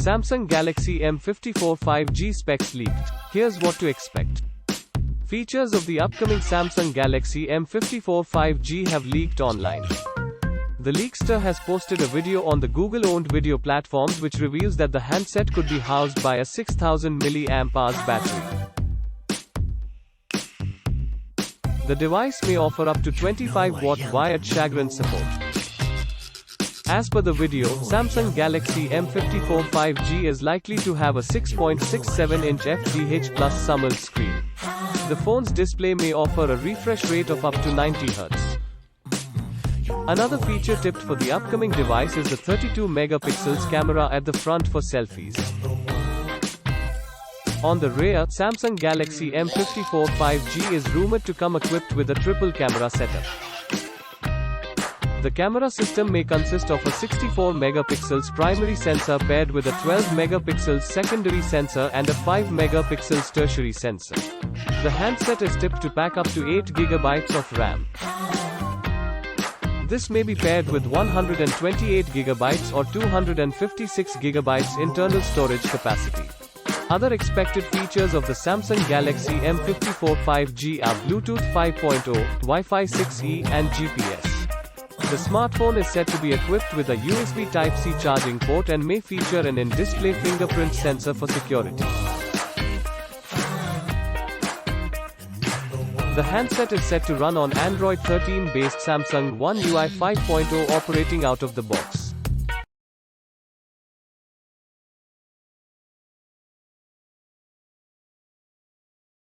Samsung Galaxy M54 5G specs leaked. Here's what to expect. Features of the upcoming Samsung Galaxy M54 5G have leaked online. The leakster has posted a video on the Google-owned video platforms which reveals that the handset could be housed by a 6000 mAh battery. The device may offer up to 25-watt wired Chagrin support. As per the video, Samsung Galaxy M54 5G is likely to have a 6.67-inch FHD Plus AMOLED screen. The phone's display may offer a refresh rate of up to 90 Hz. Another feature tipped for the upcoming device is the 32 megapixels camera at the front for selfies. On the rear, Samsung Galaxy M54 5G is rumored to come equipped with a triple camera setup. The camera system may consist of a 64 megapixels primary sensor paired with a 12 megapixels secondary sensor and a 5 megapixels tertiary sensor. The handset is tipped to pack up to 8 GB of RAM. This may be paired with 128 GB or 256 GB internal storage capacity. Other expected features of the Samsung Galaxy M54 5G are Bluetooth 5.0, Wi-Fi 6E and GPS. The smartphone is said to be equipped with a USB Type-C charging port and may feature an in-display fingerprint sensor for security. The handset is set to run on Android 13-based Samsung One UI 5.0 operating out of the box.